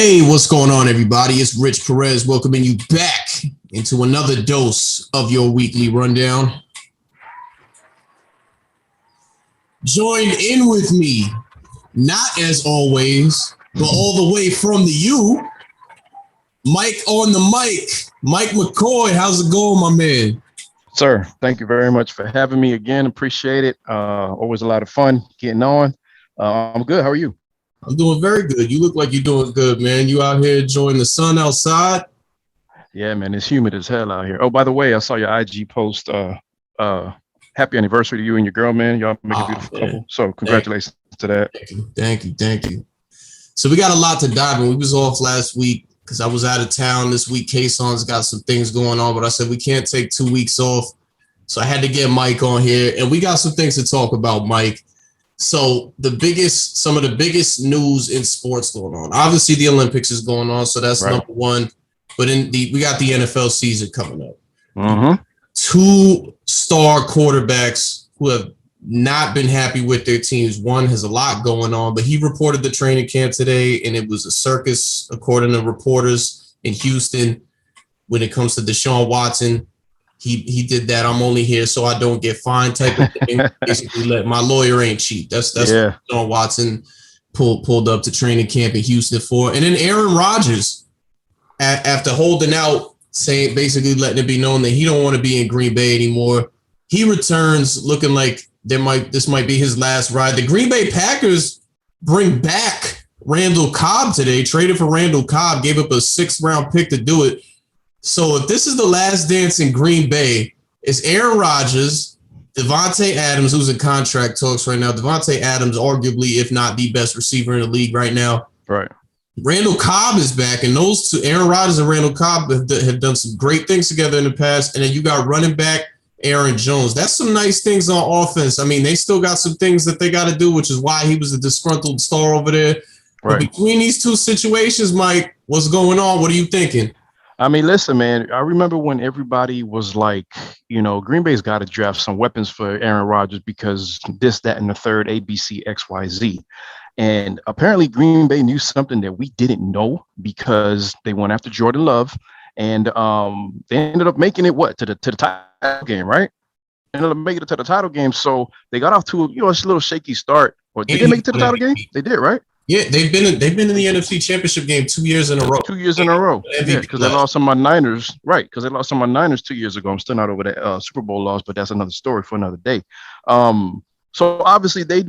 Hey, what's going on, everybody? It's Rich Perez welcoming you back into another dose of your weekly rundown. Joined in with me, not as always, but all the way from the U, Mike on the mic. Mike McCoy, how's it going, my man? Sir, thank you very much for having me again. Appreciate it. Always a lot of fun getting on. I'm good. How are you? I'm doing very good. You look like you're doing good, man. You out here enjoying the sun outside? Yeah, man, it's humid as hell out here. Oh, by the way, I saw your IG post. Happy anniversary to you and your girl, man. Y'all make a beautiful couple. So congratulations to that. Thank you. So we got a lot to dive in. We was off last week because I was out of town this week. Kayson's got some things going on, but I said we can't take 2 weeks off. So I had to get Mike on here, and we got some things to talk about, Mike. So some of the biggest news in sports going on. Obviously, the Olympics is going on, so that's number one. But we got the NFL season coming up. Mm-hmm. 2-star quarterbacks who have not been happy with their teams. One has a lot going on, but he reported the training camp today, and it was a circus, according to reporters in Houston. When it comes to Deshaun Watson, he did that. I'm only here so I don't get fined type of thing. Basically, my lawyer ain't cheap. That's what Deshaun Watson pulled up to training camp in Houston for. And then Aaron Rodgers, after holding out, saying basically letting it be known that he don't want to be in Green Bay anymore, he returns looking like this might be his last ride. The Green Bay Packers bring back Randall Cobb today, traded for Randall Cobb, gave up a 6th-round pick to do it. So if this is the last dance in Green Bay, it's Aaron Rodgers, Devontae Adams, who's in contract talks right now. Devontae Adams, arguably, if not the best receiver in the league right now. Right. Randall Cobb is back, and those two, Aaron Rodgers and Randall Cobb, have done some great things together in the past. And then you got running back Aaron Jones. That's some nice things on offense. I mean, they still got some things that they got to do, which is why he was a disgruntled star over there. Right. But between these two situations, Mike, what's going on? What are you thinking? I mean, listen, man, I remember when everybody was like, Green Bay's got to draft some weapons for Aaron Rodgers because this, that, and the third, ABC, XYZ. And apparently Green Bay knew something that we didn't know because they went after Jordan Love, and they ended up making it to the title game, right? Ended up making it to the title game. So they got off to a little shaky start. Or did they make it to the title game? They did, right? Yeah, they've been in the NFC Championship game 2 years in a row. 2 years in a row. Yeah, because they lost on my Niners. Right, because they lost on my Niners 2 years ago. I'm still not over the Super Bowl loss, but that's another story for another day. So obviously they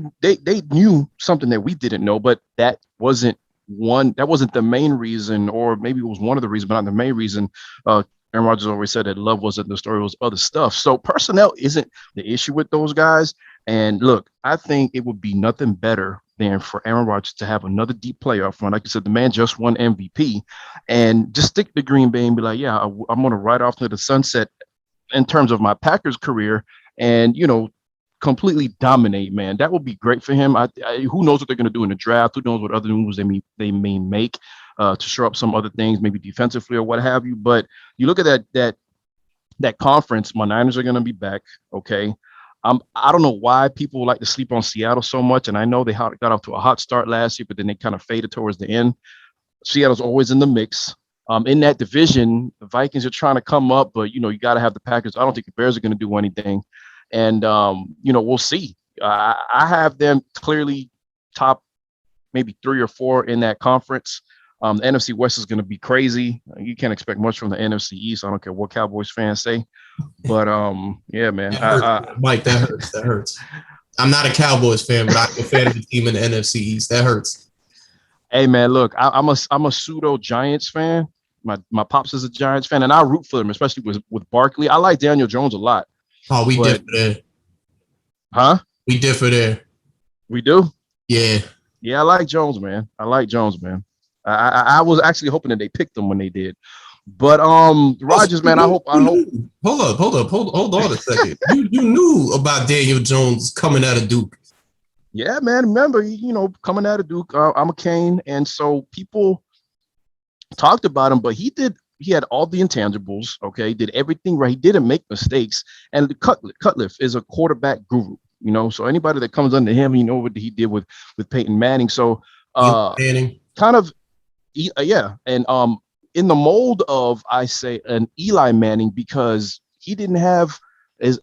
knew something that we didn't know, but that wasn't the main reason, or maybe it was one of the reasons, but not the main reason. Aaron Rodgers always said that Love wasn't the story, it was other stuff. So personnel isn't the issue with those guys. And look, I think it would be nothing better than for Aaron Rodgers to have another deep playoff run. Like you said, the man just won MVP, and just stick to Green Bay and be like, yeah, I'm going to ride off to the sunset in terms of my Packers career and, completely dominate, man. That would be great for him. Who knows what they're going to do in the draft? Who knows what other moves they may make to show up some other things, maybe defensively or what have you. But you look at that conference, my Niners are going to be back, okay? I don't know why people like to sleep on Seattle so much, and I know they got off to a hot start last year, but then they kind of faded towards the end. Seattle's always in the mix. In that division, the Vikings are trying to come up, but, you got to have the Packers. I don't think the Bears are going to do anything. And, we'll see. I have them clearly top maybe 3 or 4 in that conference. The NFC West is going to be crazy. You can't expect much from the NFC East. I don't care what Cowboys fans say. But, yeah, man. Mike, that hurts. That hurts. I'm not a Cowboys fan, but I'm a fan of the team in the NFC East. That hurts. Hey, man, look, I'm a pseudo Giants fan. My pops is a Giants fan, and I root for them, especially with Barkley. I like Daniel Jones a lot. Oh, we differ there. Huh? We differ there. We do? Yeah. Yeah, I like Jones, man. I was actually hoping that they picked them when they did. But Rodgers, man, I hope. Hold on a second. you knew about Daniel Jones coming out of Duke. Yeah, man. Remember, coming out of Duke, I'm a Kane, and so people talked about him, but he had all the intangibles. Okay, he did everything right. He didn't make mistakes. And Cutcliffe is a quarterback guru. So anybody that comes under him, what he did with Peyton Manning. So kind of Yeah, and in the mold of, I say, an Eli Manning, because he didn't have as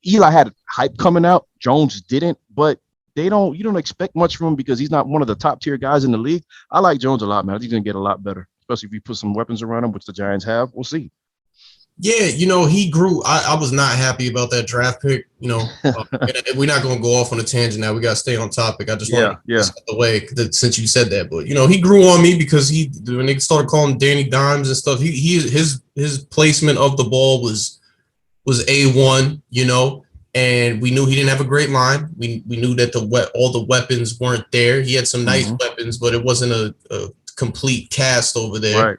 Eli had hype coming out. Jones didn't, but you don't expect much from him because he's not one of the top tier guys in the league. I like Jones a lot, man. I think he's gonna get a lot better, especially if you put some weapons around him, which the Giants have. We'll see. Yeah, he grew. I was not happy about that draft pick. We're not going to go off on a tangent now. We got to stay on topic. I just want to get out the way since you said that. But he grew on me because when they started calling him Danny Dimes and stuff, his placement of the ball was A1. And we knew he didn't have a great line. We knew that all the weapons weren't there. He had some nice weapons, but it wasn't a complete cast over there. Right,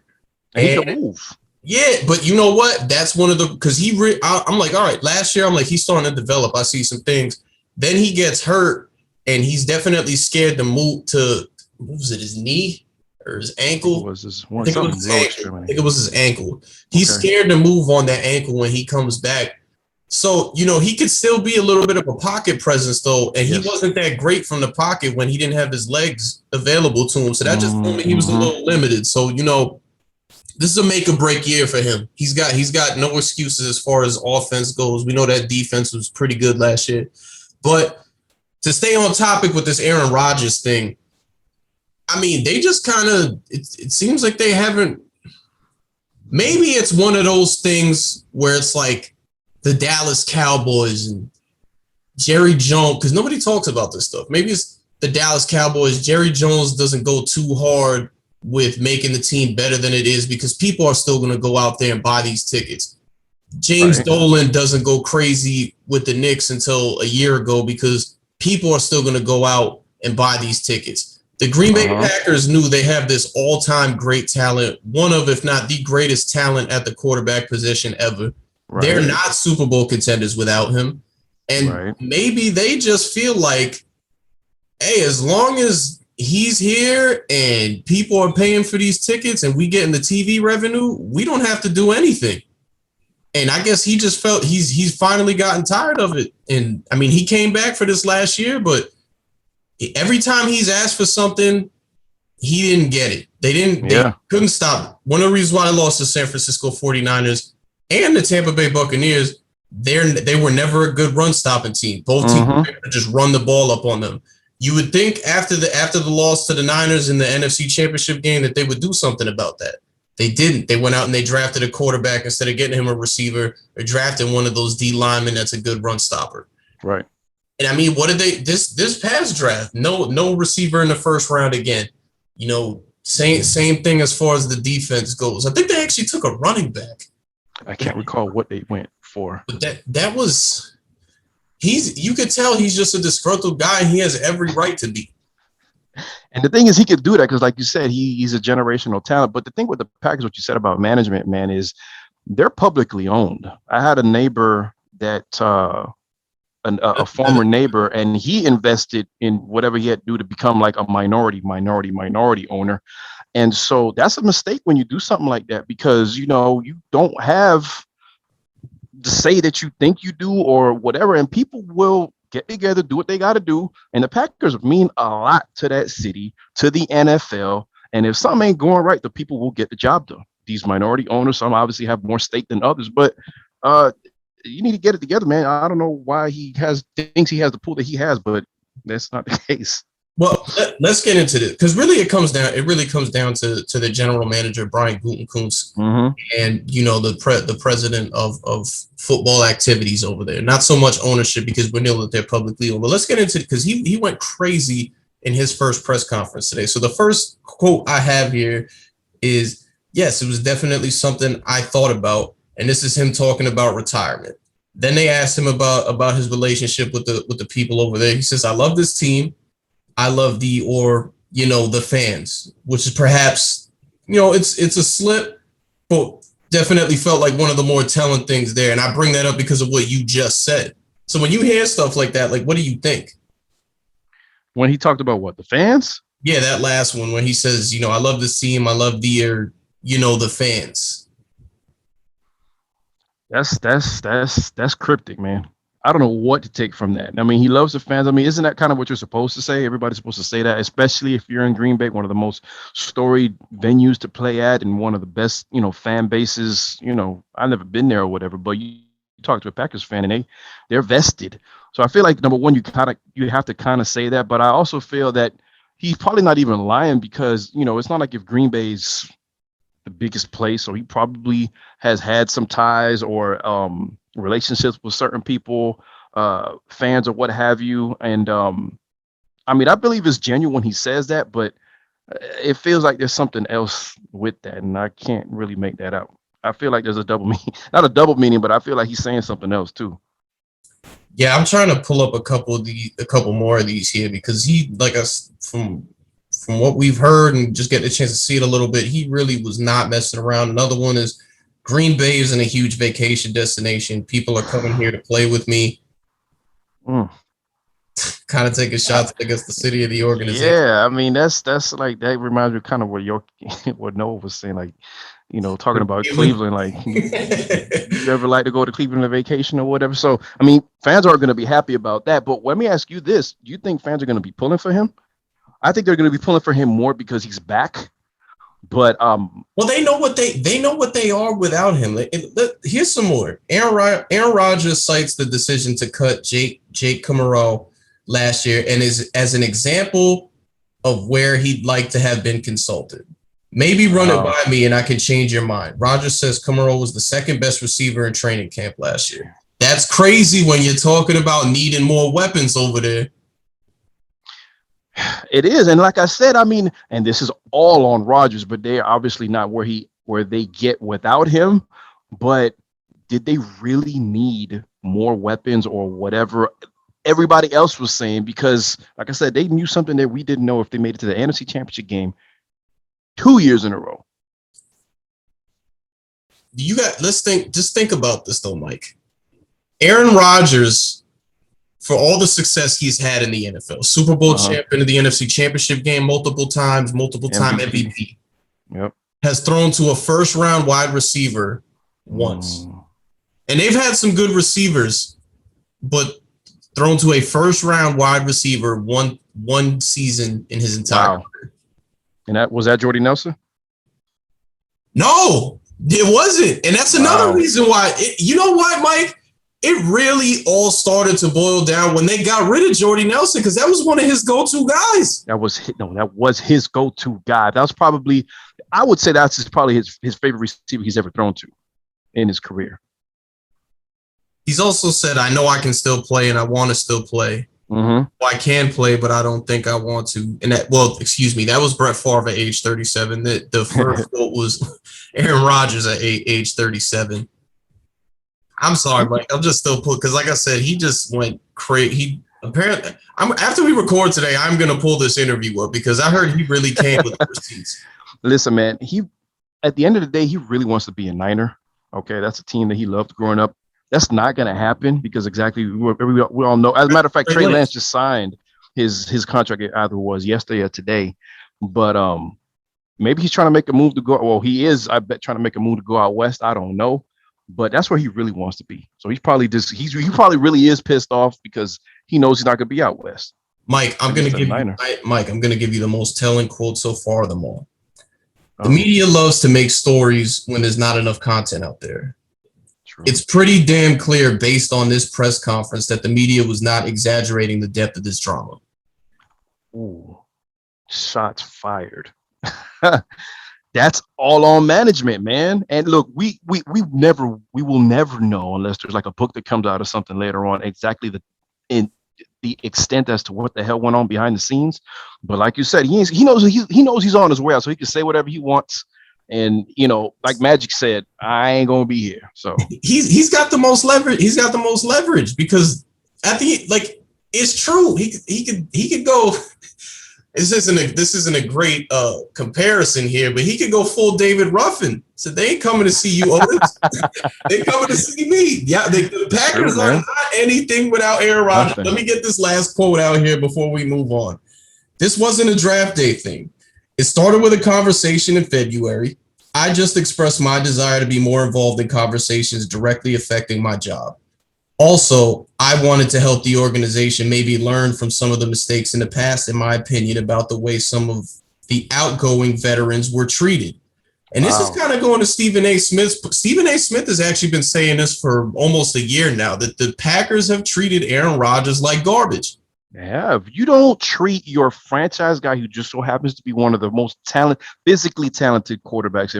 and he could move. Yeah, but you know what? That's one of the because I'm like, all right. Last year, I'm like, he's starting to develop. I see some things. Then he gets hurt, and he's definitely scared to move to what was it? His knee or his ankle? I think it was his ankle. He's scared to move on that ankle when he comes back. So he could still be a little bit of a pocket presence though, and he wasn't that great from the pocket when he didn't have his legs available to him. So that just told me he was a little limited. So this is a make or break year for him. He's got no excuses as far as offense goes. We know that defense was pretty good last year. But to stay on topic with this Aaron Rodgers thing, I mean, they just kind of it seems like they haven't. Maybe it's one of those things where it's like the Dallas Cowboys and Jerry Jones, because nobody talks about this stuff. Maybe it's the Dallas Cowboys. Jerry Jones doesn't go too hard with making the team better than it is because people are still going to go out there and buy these tickets. James Dolan doesn't go crazy with the Knicks until a year ago because people are still going to go out and buy these tickets. The Green Bay Packers knew they have this all-time great talent, one of, if not the greatest talent at the quarterback position ever. Right. They're not Super Bowl contenders without him. And maybe they just feel like, hey, as long as he's here and people are paying for these tickets and we getting the TV revenue, we don't have to do anything. And I guess he just felt he's finally gotten tired of it. And I mean, he came back for this last year, but every time he's asked for something, he didn't get it. They couldn't stop it. One of the reasons why they lost to San Francisco 49ers and the Tampa Bay Buccaneers, they were never a good run stopping team. Both teams just run the ball up on them. You would think after the loss to the Niners in the NFC Championship game that they would do something about that. They didn't. They went out and they drafted a quarterback instead of getting him a receiver or drafting one of those D linemen that's a good run stopper. Right. And I mean, what did they this past draft? No receiver in the first round again. Same thing as far as the defense goes. I think they actually took a running back. I can't recall what they went for. But that was. You could tell he's just a disgruntled guy. He has every right to be. And the thing is, he could do that because, like you said, he's a generational talent. But the thing with the Packers, what you said about management, man, is they're publicly owned. I had a neighbor that a former neighbor, and he invested in whatever he had to do to become like a minority owner. And so that's a mistake when you do something like that because, you don't have to say that you think you do or whatever, and people will get together, do what they got to do. And the Packers mean a lot to that city, to the NFL. And if something ain't going right, the people will get the job done. These minority owners, some obviously have more stake than others, but you need to get it together, man. I don't know why he thinks he has the pool that he has, but that's not the case. Well, let's get into this because really it really comes down to the general manager, Brian Gutekunst, and the president of football activities over there. Not so much ownership because we know that they're publicly owned. But let's get into it because he went crazy in his first press conference today. So the first quote I have here is, yes, it was definitely something I thought about, and this is him talking about retirement. Then they asked him about his relationship with the people over there. He says, "I love this team. I love the fans," which is perhaps, it's a slip, but definitely felt like one of the more telling things there. And I bring that up because of what you just said. So when you hear stuff like that, like, what do you think? When he talked about what, the fans? Yeah, that last one when he says, I love this team. I love the fans. That's cryptic, man. I don't know what to take from that. I mean, he loves the fans. I mean, isn't that kind of what you're supposed to say? Everybody's supposed to say that, especially if you're in Green Bay, one of the most storied venues to play at and one of the best, fan bases. I've never been there or whatever, but you talk to a Packers fan and they're vested. So I feel like number one, you have to kind of say that, but I also feel that he's probably not even lying because, it's not like if Green Bay's the biggest place, so he probably has had some ties or relationships with certain people, fans or what have you. And I mean, I believe it's genuine when he says that, but it feels like there's something else with that, and I can't really make that out. I feel like there's a double meaning, not a double meaning, but I feel like he's saying something else too. Yeah, I'm trying to pull up a couple more of these here because he, like us, from what we've heard and just getting a chance to see it a little bit, he really was not messing around. Another one is Green Bay isn't a huge vacation destination. People are coming here to play with me. Kind of taking shots against the city of the organization. Yeah, I mean that's like that reminds me kind of what Noah was saying, like talking about Cleveland, like you ever like to go to Cleveland on vacation or whatever. So I mean, fans aren't going to be happy about that. But let me ask you this: do you think fans are going to be pulling for him? I think they're going to be pulling for him more because he's back. But well, they know what they are without him. Here's some more. Aaron Rodgers cites the decision to cut Jake Kumerow last year and is as an example of where he'd like to have been consulted. Maybe run it by me and I can change your mind. Rodgers says Kumerow was the second best receiver in training camp last year. That's crazy when you're talking about needing more weapons over there. It is, and like I said, I mean, and this is all on Rodgers, but they're obviously not where they get without him. But did they really need more weapons or whatever everybody else was saying? Because, like I said, they knew something that we didn't know if they made it to the NFC Championship game 2 years in a row. Just think about this though, Mike. Aaron Rodgers, for all the success he's had in the NFL, Super Bowl champion of the NFC Championship game multiple time MVP. Yep. Has thrown to a first-round wide receiver once. And they've had some good receivers, but thrown to a first-round wide receiver one season in his entire career. And was that Jordy Nelson? No, it wasn't. And that's another reason why. You know what, Mike? It really all started to boil down when they got rid of Jordy Nelson because that was one of his go-to guys. That was his go-to guy. That was probably, I would say that's probably his favorite receiver he's ever thrown to in his career. He's also said, I know I can still play and I want to still play. Mm-hmm. Well, I can play, but I don't think I want to. And that was Brett Favre at age 37. The first quote was Aaron Rodgers at age 37. I'm sorry, Mike. I'm just still because, like I said, he just went crazy. Apparently, after we record today, I'm gonna pull this interview up because I heard he really came with the receipts. Listen, man, at the end of the day, he really wants to be a Niner. Okay, that's a team that he loved growing up. That's not gonna happen because exactly we all know. As a matter of fact, Trey Lance just signed his contract. It either was yesterday or today, but maybe he's trying to make a move to go. Well, he is. I bet trying to make a move to go out west. I don't know. But that's where he really wants to be. So he's probably he probably really is pissed off because he knows he's not going to be out west. Mike, I'm going to give you the most telling quote so far of them all. The media loves to make stories when there's not enough content out there. True. It's pretty damn clear based on this press conference that the media was not exaggerating the depth of this drama. Ooh, shots fired. That's all on management, man. And look, we will never know unless there's like a book that comes out or something later on exactly the extent as to what the hell went on behind the scenes. But like you said, he knows he's on his way out, so he can say whatever he wants. And like Magic said, I ain't gonna be here. So he's got the most leverage. He's got the most leverage because it's true. He could go. This isn't a great comparison here, but he could go full David Ruffin. So they ain't coming to see you, Owens. They coming to see me. Yeah, the Packers are not anything without Aaron Rodgers. Let me get this last quote out here before we move on. This wasn't a draft day thing. It started with a conversation in February. I just expressed my desire to be more involved in conversations directly affecting my job. Also, I wanted to help the organization maybe learn from some of the mistakes in the past, in my opinion, about the way some of the outgoing veterans were treated. And this is Wow. kind of going to Stephen A. Smith. Stephen A. Smith has actually been saying this for almost a year now, that the Packers have treated Aaron Rodgers like garbage. Yeah, if you don't treat your franchise guy, who just so happens to be one of the most physically talented quarterbacks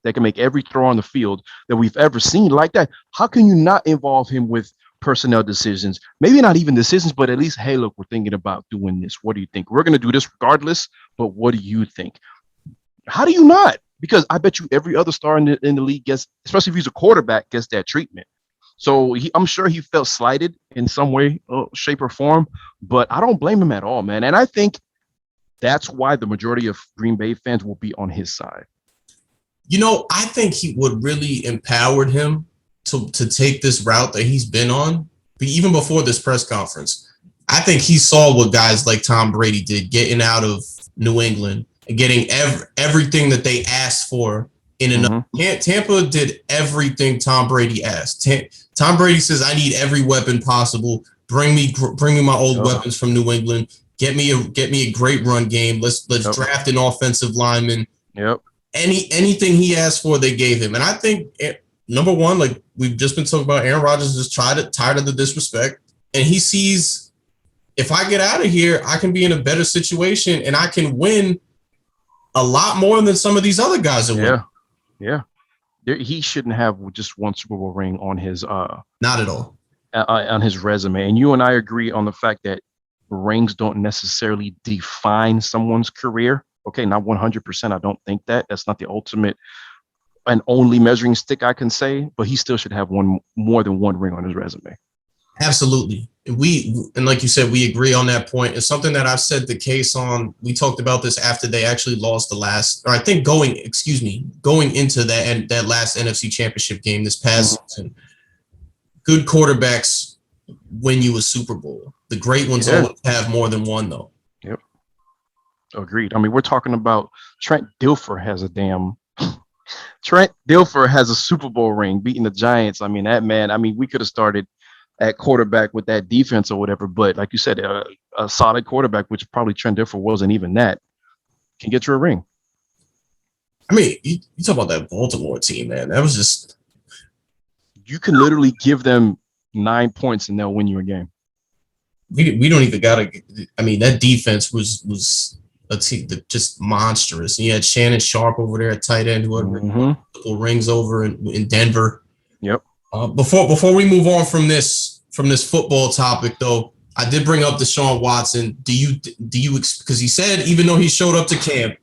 that can make every throw on the field that we've ever seen like that, how can you not involve him with personnel decisions? Maybe not even decisions, but at least, hey, look, we're thinking about doing this. What do you think? We're going to do this regardless, but what do you think? How do you not? Because I bet you every other star in the league gets, especially if he's a quarterback, gets that treatment. So I'm sure he felt slighted in some way, shape, or form, but I don't blame him at all, man. And I think that's why the majority of Green Bay fans will be on his side. You know, I think he would really empowered him to take this route that he's been on. But even before this press conference, I think he saw what guys like Tom Brady did, getting out of New England and getting everything that they asked for in another. Tampa did everything Tom Brady asked. Tom Brady says, "I need every weapon possible. Bring me my old weapons from New England. Get me a great run game. Let's draft an offensive lineman." Yep. Anything he asked for, they gave him. And I think, number one, like we've just been talking about, Aaron Rodgers is tired of the disrespect, and he sees, if I get out of here, I can be in a better situation and I can win a lot more than some of these other guys are winning. Yeah. He shouldn't have just one Super Bowl ring on his not at all on his resume. And you and I agree on the fact that rings don't necessarily define someone's career. Okay, not 100%. I don't think that's not the ultimate and only measuring stick I can say, but he still should have more than one ring on his resume. Absolutely. And like you said, we agree on that point. It's something that I've said to Kayson. We talked about this after they actually lost going into that last NFC Championship game this past season. Good quarterbacks win you a Super Bowl. The great ones always have more than one, though. Yep. Agreed. I mean, we're talking about Trent Dilfer has a Super Bowl ring beating the Giants. I mean, that man, we could have started at quarterback with that defense or whatever, but like you said, a solid quarterback, which probably Trent Dilfer wasn't even that, can get you a ring. I mean, you talk about that Baltimore team, man. That was just, you can literally give them 9 points and they'll win you a game. We don't even gotta. I mean, that defense was a team that just monstrous. And you had Shannon Sharp over there at tight end, who had multiple rings over in Denver. Yep. Before we move on from this football topic, though, I did bring up Deshaun Watson. Do you because he said even though he showed up to camp,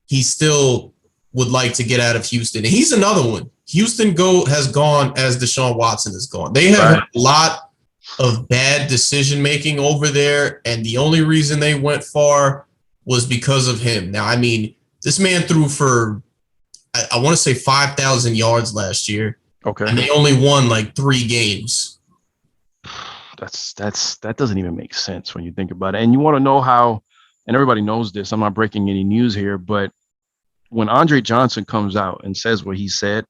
he still would like to get out of Houston, and he's another one. Houston has gone as Deshaun Watson has gone. They have had a lot of bad decision making over there, and the only reason they went far was because of him. Now, I mean, this man threw for I want to say 5,000 yards last year. Okay. And they only won like 3 games. That doesn't even make sense when you think about it. And you want to know how, and everybody knows this, I'm not breaking any news here, but when Andre Johnson comes out and says what he said,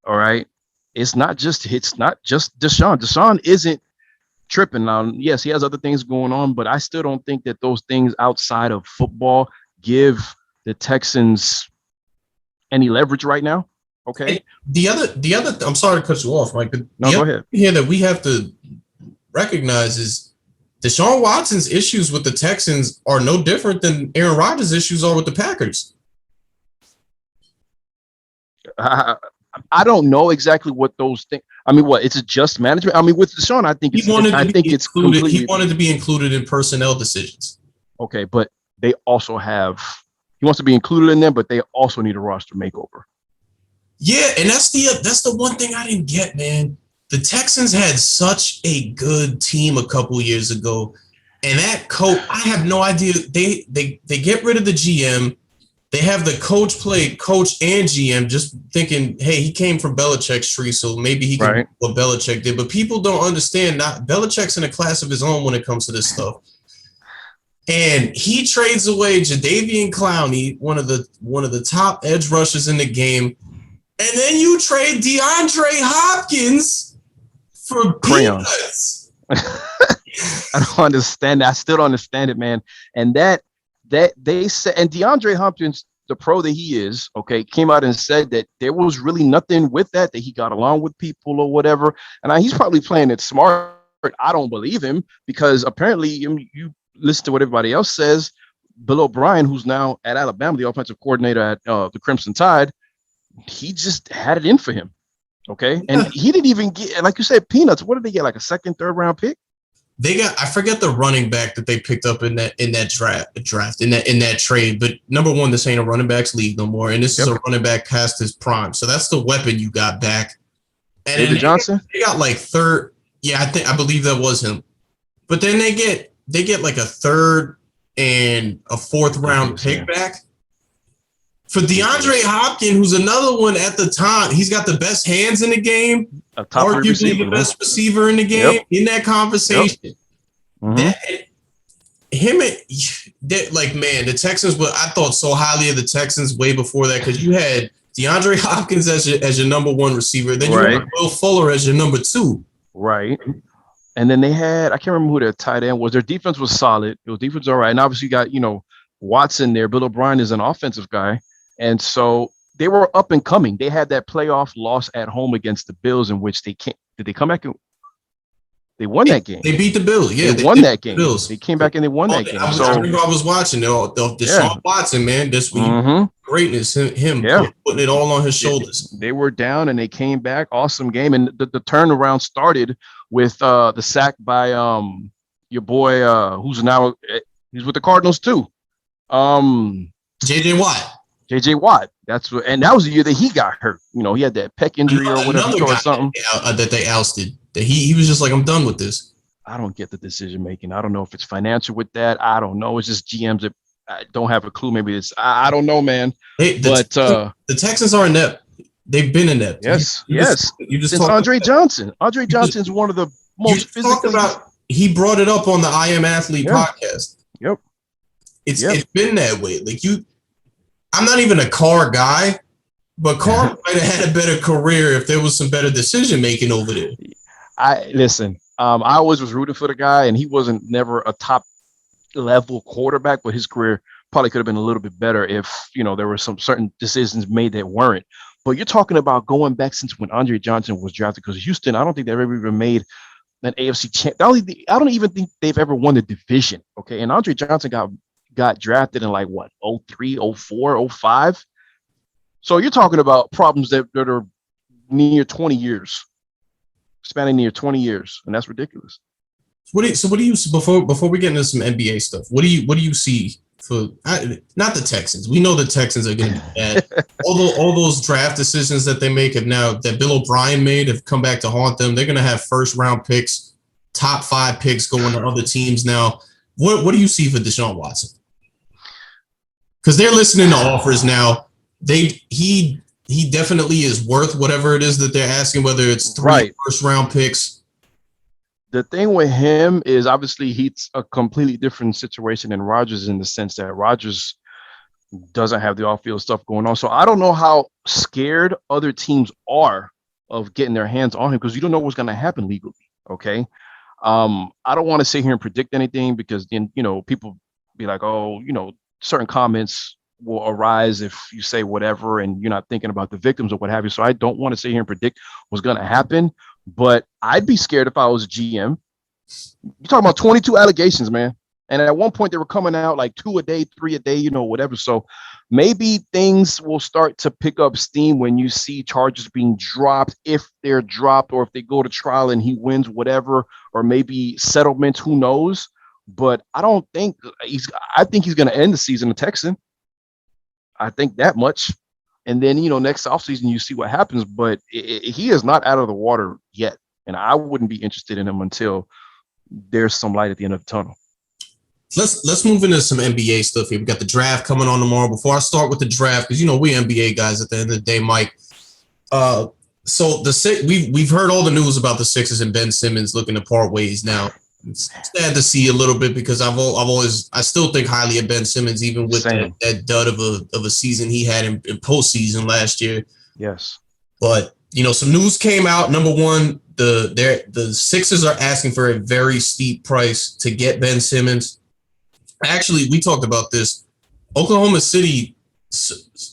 all right, it's not just Deshaun. Deshaun isn't tripping now. Yes, he has other things going on, but I still don't think that those things outside of football give the Texans any leverage right now. Okay. And the other, I'm sorry to cut you off, Mike. No, go ahead. Here that we have to recognize is Deshaun Watson's issues with the Texans are no different than Aaron Rodgers' issues are with the Packers. I don't know exactly what those things. I mean, what, it's just management. I mean, with Deshaun, I think he wanted to be included in personnel decisions. Okay, but they also he wants to be included in them, but they also need a roster makeover. Yeah, and that's the one thing I didn't get, man. The Texans had such a good team a couple years ago, and that coach, I have no idea. They get rid of the GM. They have the coach play coach and GM, just thinking, hey, he came from Belichick's tree, so maybe he can do what Belichick did. But people don't understand. Not Belichick's in a class of his own when it comes to this stuff. And he trades away Jadeveon Clowney, one of the top edge rushers in the game. And then you trade DeAndre Hopkins for crayons. peanuts. I don't understand that. I still don't understand it, man. And that they said, and DeAndre Hopkins, the pro that he is, okay, came out and said that there was really nothing with that he got along with people or whatever. And he's probably playing it smart. I don't believe him because apparently you listen to what everybody else says. Bill O'Brien, who's now at Alabama, the offensive coordinator at the Crimson Tide, he just had it in for him. Okay. And he didn't even get, like you said, peanuts. What did they get? Like a second, third round pick? They got, I forget the running back that they picked up in that draft in that trade. But number one, this ain't a running backs league no more, and this is a running back past his prime. So that's the weapon you got back. And David Johnson. They got like third. Yeah, I believe that was him. But then they get like a third and a fourth round pick back for DeAndre Hopkins, who's another one at the time. He's got the best hands in the game, arguably the best receiver in the game in that conversation. Man, the Texans. But I thought so highly of the Texans way before that because you had DeAndre Hopkins as your number one receiver, then you had Will Fuller as your number two. Right. And then they had, I can't remember who their tight end was. Their defense was solid. It was defense all right. And obviously you got, Watson there. Bill O'Brien is an offensive guy. And so they were up and coming. They had that playoff loss at home against the Bills in which did they come back and they won that game. They beat the Bills. Yeah, they won that game. Bills. They came back and they won that game. I remember I was watching Deshaun Watson, man. This week, greatness, him putting it all on his shoulders. They were down and they came back. Awesome game. And the turnaround started with the sack by your boy who's now he's with the Cardinals too. JJ Watt. And that was the year that he got hurt. He had that pec injury or whatever or something that they ousted. That he was just like, I'm done with this. I don't get the decision making. I don't know if it's financial with that. I don't know. It's just GMs that don't have a clue. Maybe it's I don't know, man. The Texans are inept. They've been inept. Yes. You just since Andre Johnson. Andre Johnson is one of the most physically. He brought it up on the I Am Athlete podcast. Yep. It's been that way. Like I'm not even a Carr guy, but Carr might have had a better career if there was some better decision making over there. I always was rooting for the guy, and he wasn't never a top level quarterback, but his career probably could have been a little bit better if there were some certain decisions made that weren't. But you're talking about going back since when Andre Johnson was drafted, because Houston, I don't think they've ever even made an AFC champ. I don't even think they've ever won the division. Okay, and Andre Johnson got drafted in like what 03, 04, 05. So you're talking about problems that are near 20 years. Spanning near 20 years, and that's ridiculous. What do you before we get into some NBA stuff? What do you see for not the Texans? We know the Texans are going to be bad. all those draft decisions that they make that Bill O'Brien made have come back to haunt them. They're going to have first round picks, top 5 picks going to other teams now. What do you see for Deshaun Watson? Because they're listening to offers now. He definitely is worth whatever it is that they're asking, whether it's 3 first round picks. The thing with him is obviously he's a completely different situation than Rodgers in the sense that Rodgers doesn't have the off-field stuff going on. So I don't know how scared other teams are of getting their hands on him because you don't know what's going to happen legally. Okay. I don't want to sit here and predict anything because then, people be like, certain comments will arise if you say whatever and you're not thinking about the victims or what have you. So I don't want to sit here and predict what's going to happen, but I'd be scared if I was a GM. You're talking about 22 allegations, man. And at one point they were coming out like 2 a day, 3 a day, whatever. So maybe things will start to pick up steam when you see charges being dropped, if they're dropped or if they go to trial and he wins whatever, or maybe settlements, who knows? But I don't think I think he's going to end the season a Texan. I think that much. And then, next offseason, you see what happens. But he is not out of the water yet. And I wouldn't be interested in him until there's some light at the end of the tunnel. Let's move into some NBA stuff here. We got the draft coming on tomorrow. Before I start with the draft, because, we NBA guys at the end of the day, Mike. So we've heard all the news about the Sixers and Ben Simmons looking to part ways now. It's sad to see a little bit because I still think highly of Ben Simmons, even with that dud of a season he had in postseason last year. Yes. But some news came out. Number one, the Sixers are asking for a very steep price to get Ben Simmons. Actually, we talked about this. Oklahoma City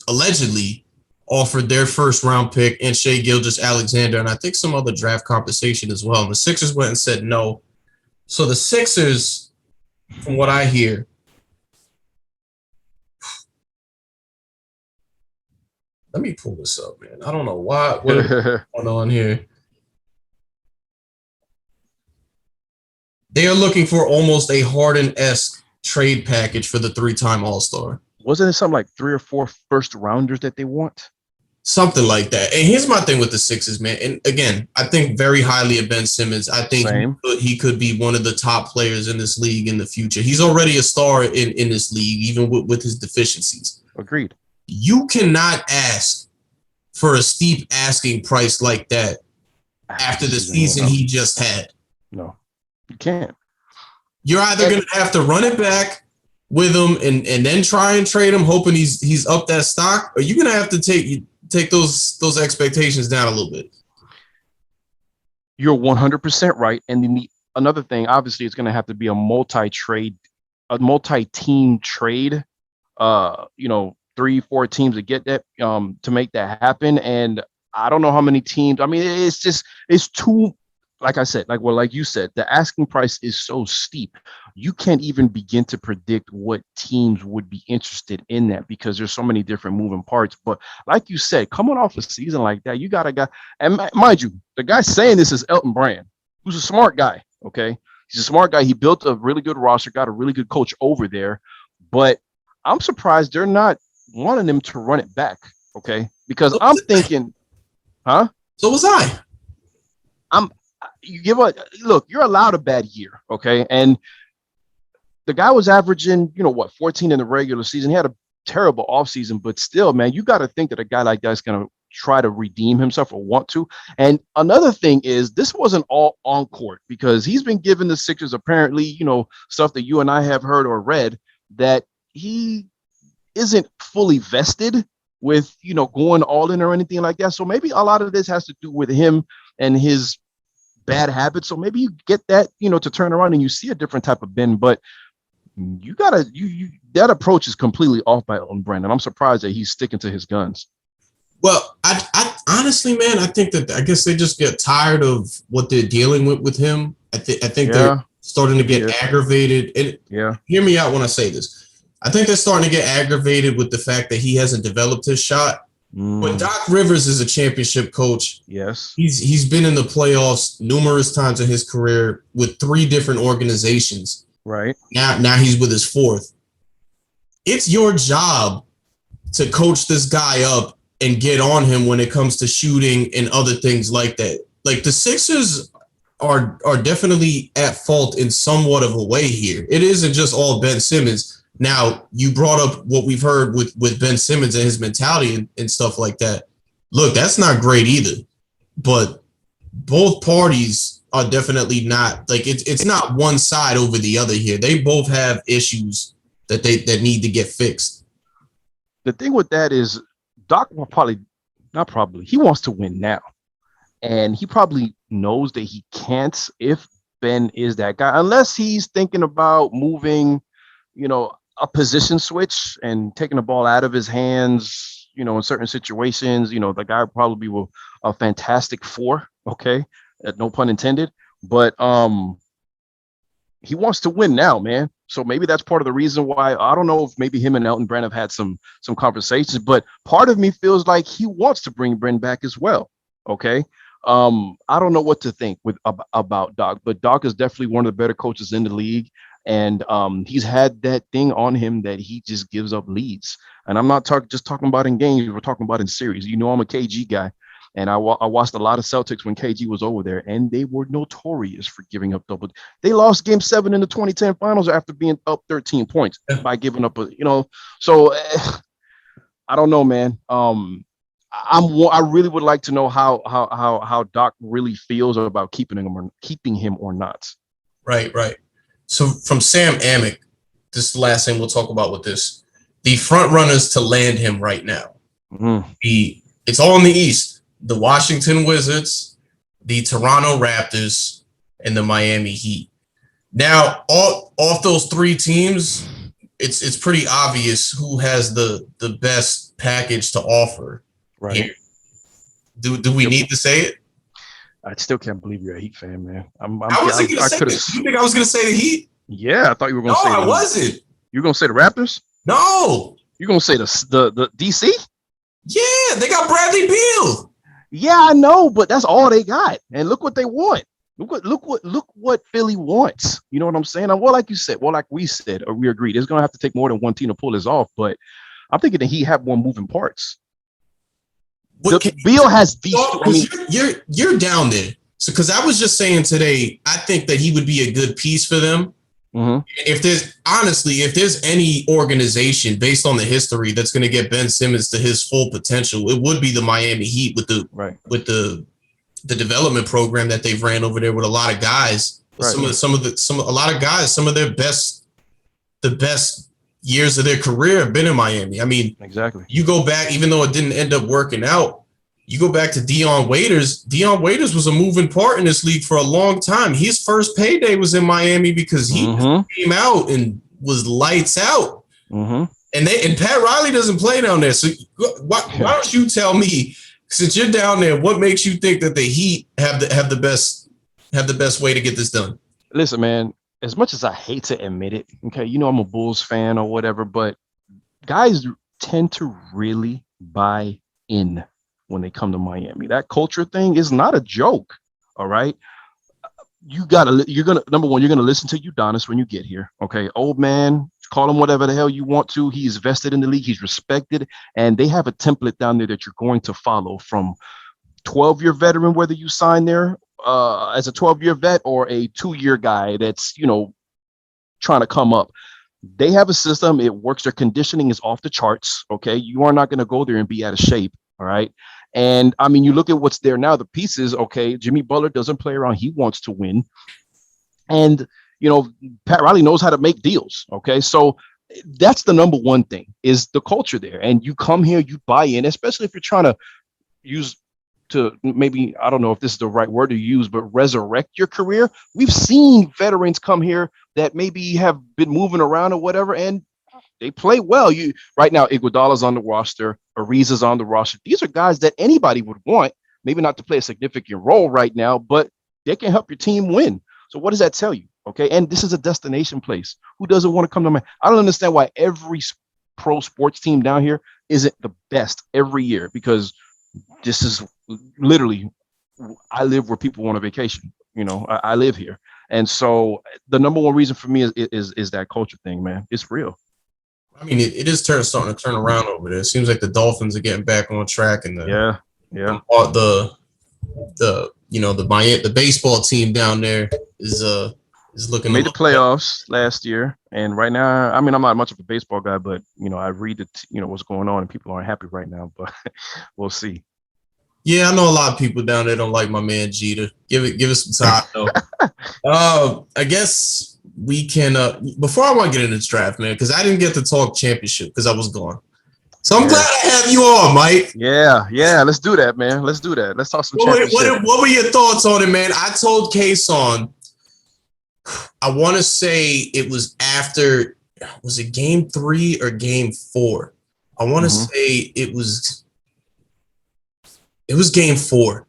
allegedly offered their first round pick and Shai Gilgeous-Alexander, and I think some other draft compensation as well. And the Sixers went and said no. So the Sixers, from what I hear, let me pull this up, man. I don't know what is going on here. They are looking for almost a Harden-esque trade package for the 3-time All-Star. Wasn't it something like 3 or 4 first rounders that they want? Something like that. And here's my thing with the Sixers, man. And again, I think very highly of Ben Simmons. I think he could be one of the top players in this league in the future. He's already a star in this league, even with his deficiencies. Agreed. You cannot ask for a steep asking price like that after the season he just had. No, you can't. You're either going to have to run it back with him and then try and trade him, hoping he's up that stock, or you're going to have to take those expectations down a little bit. You're 100% right. And then another thing, obviously, it's going to have to be a multi-team trade. 3-4 teams to get that, to make that happen. And I don't know how many teams. I mean, it's too, like I said, like you said, the asking price is so steep. You can't even begin to predict what teams would be interested in that because there's so many different moving parts. But like you said, coming off a season like that, you got a guy, and mind you, the guy saying this is Elton Brand, who's a smart guy. Okay. He's a smart guy. He built a really good roster, got a really good coach over there, but I'm surprised they're not wanting him to run it back. Okay. Because I'm thinking, huh? So was I. You're allowed a bad year. Okay. And the guy was averaging, 14 in the regular season. He had a terrible offseason, but still, man, you got to think that a guy like that is going to try to redeem himself or want to. And another thing is this wasn't all on court because he's been giving the Sixers apparently, stuff that you and I have heard or read that he isn't fully vested with, going all in or anything like that. So maybe a lot of this has to do with him and his bad habits. So maybe you get that, to turn around and you see a different type of Ben, but you gotta, that approach is completely off by Elton Brand. And I'm surprised that he's sticking to his guns. Well, I honestly, man, I think that I guess they just get tired of what they're dealing with him. I think they're starting to get aggravated. And hear me out when I say this. I think they're starting to get aggravated with the fact that he hasn't developed his shot. But Doc Rivers is a championship coach. Yes. He's been in the playoffs numerous times in his career with 3 different organizations. Right. Now he's with his 4th. It's your job to coach this guy up and get on him when it comes to shooting and other things like that. Like the Sixers are definitely at fault in somewhat of a way here. It isn't just all Ben Simmons. Now, you brought up what we've heard with Ben Simmons and his mentality and stuff like that. Look, that's not great either. But both parties are definitely not, like, it's not one side over the other here. They both have issues that need to get fixed. The thing with that is Doc will he wants to win now. And he probably knows that he can't if Ben is that guy, unless he's thinking about moving, a position switch and taking the ball out of his hands, in certain situations. The guy probably will a fantastic 4, okay? No pun intended. But he wants to win now, man. So maybe that's part of the reason why. I don't know if maybe him and Elton Brand have had some conversations, but part of me feels like he wants to bring Brand back as well. Okay. I don't know what to think about Doc, but Doc is definitely one of the better coaches in the league. And he's had that thing on him that he just gives up leads. And I'm not just talking about in games. We're talking about in series. I'm a KG guy. And I watched a lot of Celtics when KG was over there, and they were notorious for giving up double. They lost Game 7 in the 2010 Finals after being up 13 points by giving up So I don't know, man. I really would like to know how Doc really feels about keeping him or not. Right. So from Sam Amick, this is the last thing we'll talk about with this. The front runners to land him right now. Mm-hmm. It's all in the East. the Washington Wizards, the Toronto Raptors, and the Miami Heat. Now, all off those three teams, it's pretty obvious who has the best package to offer. Right. Here. Do we need to say it? I still can't believe you're a Heat fan, man. I wasn't going to say it. You think I was going to say the Heat? Yeah, I thought you were going to say. No, I wasn't. You were going to say the Raptors? No. You're going to say the DC? Yeah, they got Bradley Beal. Yeah, I know, but that's all they got. And look what they want. Look what Philly wants. You know what I'm saying? Well, like you said, like we said, or we agreed, it's going to have to take more than one team to pull this off. But I'm thinking that he have more moving parts. Beal has these. You're down there. So, because I was just saying today, I think that he would be a good piece for them. Mm-hmm. If there's any organization based on the history that's going to get Ben Simmons to his full potential, it would be the Miami Heat with the development program that they've ran over there with a lot of guys. Right. A lot of guys, some of their the best years of their career have been in Miami. I mean, exactly. You go back, even though it didn't end up working out, you go back to Dion Waiters. Dion Waiters was a moving part in this league for a long time. His first payday was in Miami because he came out and was lights out. Mm-hmm. And Pat Riley doesn't play down there. So why don't you tell me, since you're down there, what makes you think that the Heat have the best way to get this done? Listen, man, as much as I hate to admit it, okay, you know I'm a Bulls fan or whatever, but guys tend to really buy in when they come to Miami. That culture thing is not a joke. All right. You're gonna listen to Udonis when you get here. Okay. Old man, call him whatever the hell you want to. He's vested in the league. He's respected. And they have a template down there that you're going to follow from 12-year veteran, whether you sign there as a 12-year vet or a 2-year guy that's, trying to come up. They have a system. It works. Their conditioning is off the charts. Okay. You are not going to go there and be out of shape. All right. And I mean, you look at what's there now, the pieces. Okay. Jimmy Butler doesn't play around. He wants to win. And, Pat Riley knows how to make deals. Okay. So that's the number one thing is the culture there. And you come here, you buy in, especially if you're trying to maybe, I don't know if this is the right word to use, but resurrect your career. We've seen veterans come here that maybe have been moving around or whatever, and they play well. Right now, Iguodala's on the roster, Ariza's on the roster. These are guys that anybody would want, maybe not to play a significant role right now, but they can help your team win. So what does that tell you? Okay, and this is a destination place. Who doesn't want to come to Miami? I don't understand why every pro sports team down here isn't the best every year, because this is literally, I live where people want a vacation. I live here. And so the number one reason for me is that culture thing, man. It's real. I mean, it is starting to turn around over there. It seems like the Dolphins are getting back on track, and the baseball team down there is looking. Made the playoffs last year, and right now, I mean, I'm not much of a baseball guy, but I read what's going on, and people aren't happy right now. But we'll see. Yeah, I know a lot of people down there don't like my man Jeter. Give it some time though. I guess we can. Before I want to get into this draft, man, because I didn't get to talk championship because I was gone. So I'm glad I have you on, Mike. Yeah. Let's do that, man. Let's do that. Let's talk some championship. What were your thoughts on it, man? I told Kayson, I want to say it was after. Was it game 3 or game 4? I want to say it was. It was game 4.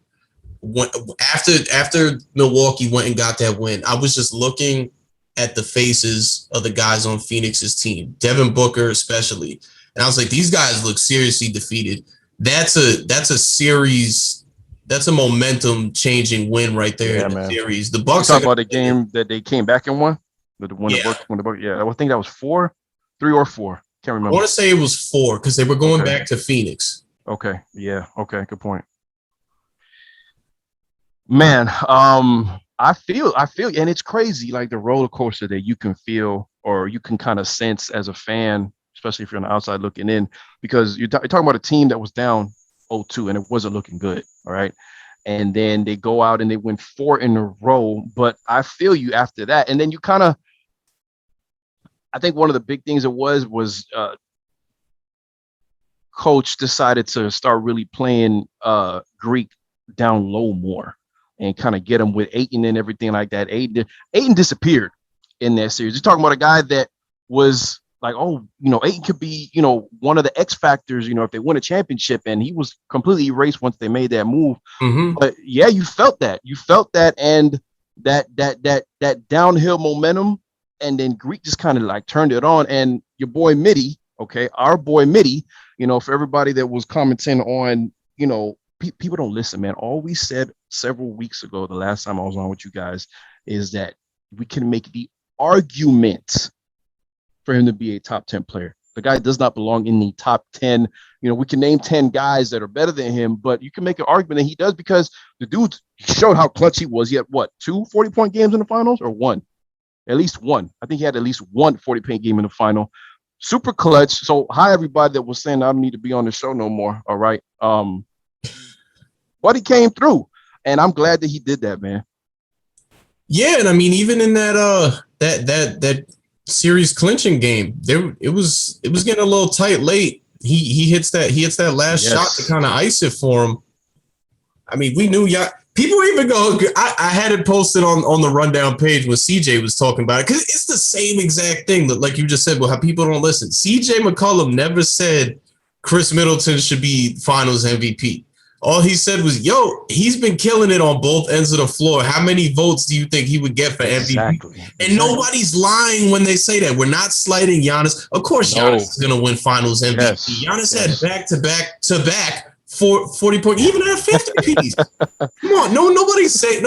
After Milwaukee went and got that win, I was just looking at the faces of the guys on Phoenix's team, Devin Booker especially, and I was like, these guys look seriously defeated. That's a series. That's a momentum changing win right there in the series. The Bucks talking about the game that they came back and won. The Bucks. Yeah, I think that was 3 or 4. Can't remember. I want to say it was 4 because they were going back to Phoenix. Okay. Yeah. Okay. Good point. Man, I feel, and it's crazy, like the roller coaster that you can feel or you can kind of sense as a fan, especially if you're on the outside looking in, because you're talking about a team that was down 0-2 and it wasn't looking good. All right. And then they go out and they win 4 in a row. But I feel you after that. And then you kind of, I think one of the big things it was coach decided to start really playing Greek down low more and kind of get him with Ayton and everything like that. Ayton disappeared in that series. You're talking about a guy that was like, oh, Ayton could be, one of the X factors, if they win a championship, and he was completely erased once they made that move. Mm-hmm. But yeah, you felt that, and that downhill momentum, and then Greek just kind of like turned it on. And your boy Mitty, okay, our boy Mitty, for everybody that was commenting on, people don't listen, man. All we said several weeks ago, the last time I was on with you guys, is that we can make the argument for him to be a top 10 player. The guy does not belong in the top 10. We can name 10 guys that are better than him, but you can make an argument that he does because the dude showed how clutch he was. He had what, 2 40-point games in the finals, or one? At least one. I think he had at least one 40-point game in the final. Super clutch. So hi, everybody that was saying I don't need to be on the show no more. All right. But he came through, and I'm glad that he did that, man. Yeah, and I mean, even in that series clinching game, it was getting a little tight late. He hits that last shot to kind of ice it for him. I mean, we knew people even go. I had it posted on the rundown page when CJ was talking about it, because it's the same exact thing that, like you just said, well, how people don't listen. CJ McCollum never said Chris Middleton should be Finals MVP. All he said was, "Yo, he's been killing it on both ends of the floor. How many votes do you think he would get for MVP?" Exactly. And nobody's lying when they say that. We're not slighting Giannis. Of course, Giannis is going to win Finals MVP. Yes. Giannis had back-to-back 40-point, even at 50 piece. Come on, nobody's saying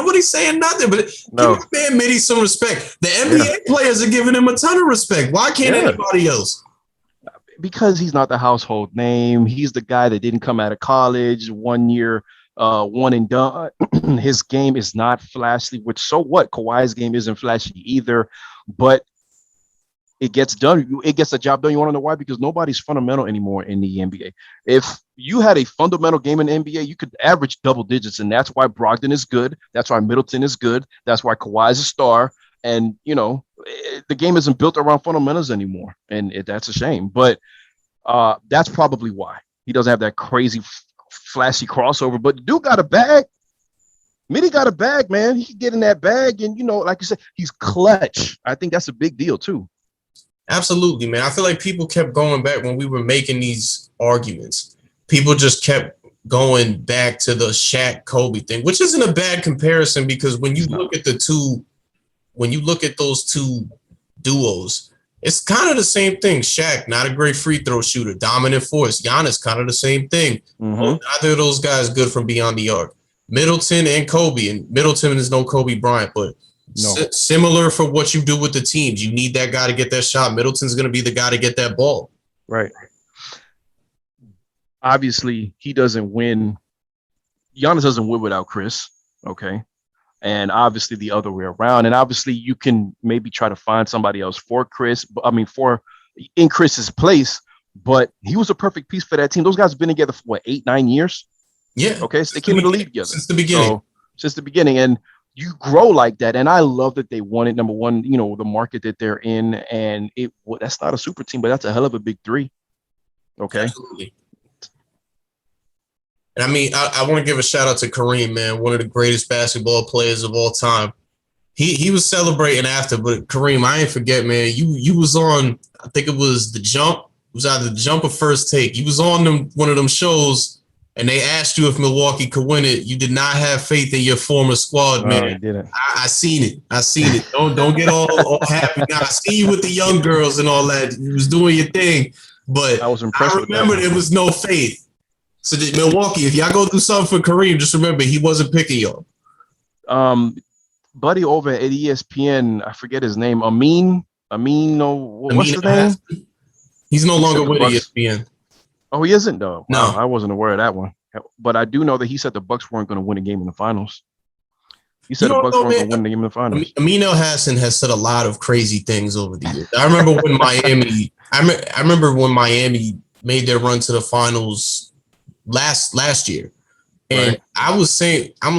nothing. But give my man Mitty some respect. The NBA players are giving him a ton of respect. Why can't anybody else? Because he's not the household name. He's the guy that didn't come out of college 1 year, one and done. His game is not flashy, which so what? Kawhi's game isn't flashy either, but it gets done. It gets the job done. You want to know why? Because nobody's fundamental anymore in the NBA. If you had a fundamental game in the NBA, you could average double digits, and that's why Brogdon is good. That's why Middleton is good. That's why Kawhi is a star. And, the game isn't built around fundamentals anymore. And that's a shame. But that's probably why he doesn't have that crazy, flashy crossover. But the dude got a bag. Mitty got a bag, man. He can get in that bag. And, like you said, he's clutch. I think that's a big deal, too. Absolutely, man. I feel like people kept going back when we were making these arguments. People just kept going back to the Shaq Kobe thing, which isn't a bad comparison, because when you look at those two duos, it's kind of the same thing. Shaq, not a great free throw shooter, dominant force. Giannis, kind of the same thing. Mm-hmm. Neither of those guys good from beyond the arc. Middleton and Kobe, and Middleton is no Kobe Bryant, but similar for what you do with the teams. You need that guy to get that shot. Middleton's going to be the guy to get that ball. Right. Obviously, he doesn't win. Giannis doesn't win without Chris. Okay. And obviously the other way around. And obviously you can maybe try to find somebody else for Chris. In Chris's place. But he was a perfect piece for that team. Those guys have been together for 8-9 years. Yeah. Okay. So they came in the league together since the beginning. Since the beginning. And you grow like that. And I love that they won it. Number one, the market that they're in. And that's not a super team, but that's a hell of a big three. Okay. Absolutely. And I mean, I want to give a shout out to Kareem, man, one of the greatest basketball players of all time. He was celebrating after, but Kareem, I ain't forget, man. You was on, I think it was The Jump. It was either The Jump or First Take. You was on one of them shows, and they asked you if Milwaukee could win it. You did not have faith in your former squad, man. I didn't. I seen it. Don't get all happy. Now, I see you with the young girls and all that. You was doing your thing, but I was impressed. I remember there was no faith. So Milwaukee, if y'all go do something for Kareem, just remember he wasn't picking y'all. Buddy over at ESPN, I forget his name. What's his name? He's no longer with ESPN. Oh, he isn't though. No, wow, I wasn't aware of that one. But I do know that he said the Bucks weren't going to win a game in the finals. He said the Bucks weren't going to win the game in the finals. Amin Elhassan has said a lot of crazy things over the years. I remember when Miami. I remember when Miami made their run to the finals last year, and right. I was saying, I don't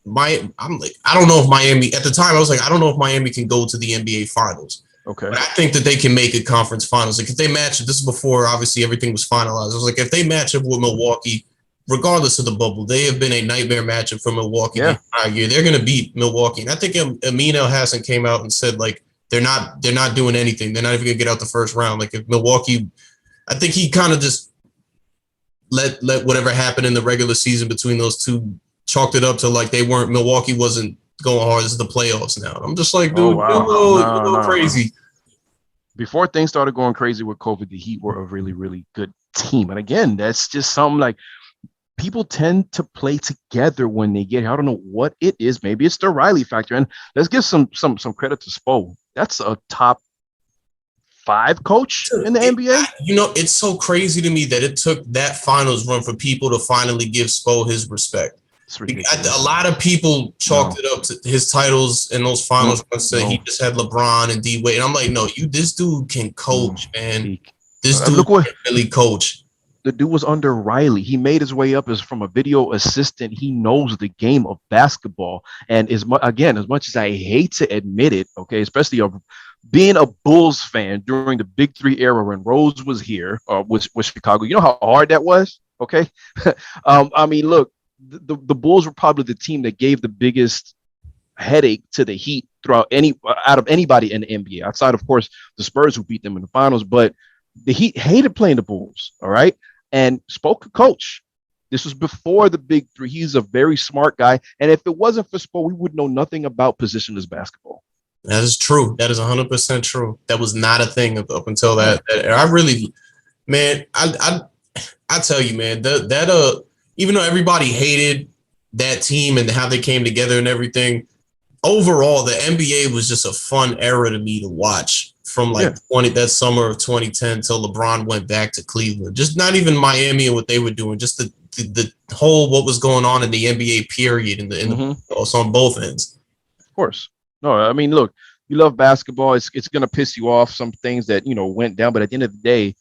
know if Miami at the time. I was like, I don't know if Miami can go to the NBA finals. Okay. But I think that they can make it conference finals. Like if they match it, this is before obviously everything was finalized. I was like, if they match up with Milwaukee, regardless of the bubble, they have been a nightmare matchup for Milwaukee the entire year. They're going to beat Milwaukee, and I think Amin Elhassan came out and said like they're not doing anything. They're not even going to get out the first round. Like if Milwaukee, I think he kind of just let whatever happened in the regular season between those two chalked it up to like Milwaukee wasn't going hard. This is the playoffs now. I'm just like, dude, you're a little crazy. Before things started going crazy with COVID, the Heat were a really, really good team. And again, that's just something like people tend to play together when they get here. I don't know what it is. Maybe it's the Riley factor. And let's give some credit to Spo. That's a top 5 coach in the NBA. It's so crazy to me that it took that finals run for people to finally give Spo his respect. A lot of people chalked it up to his titles in those finals. He just had LeBron and D Wade. And I'm like, no, this dude can coach, man. This dude can really coach. The dude was under Riley. He made his way up as from a video assistant. He knows the game of basketball. And as much as I hate to admit it, okay, especially being a Bulls fan during the Big Three era when Rose was here, with Chicago, you know how hard that was. Okay, I mean, look. The Bulls were probably the team that gave the biggest headache to the Heat out of anybody in the NBA, outside of course the Spurs who beat them in the finals. But the Heat hated playing the Bulls. All right, and spoke a coach. This was before the Big Three. He's a very smart guy, and if it wasn't for Spo, we would know nothing about positionless basketball. That is true. That is 100% true. That was not a thing up until that. I really, man, I tell you, man, even though everybody hated that team and how they came together and everything, overall, the NBA was just a fun era to me to watch from that summer of 2010 till LeBron went back to Cleveland. Just not even Miami and what they were doing, just the whole what was going on in the NBA period in the on both ends. Of course. No, I mean, look, you love basketball. It's going to piss you off some things that, went down. But at the end of the day,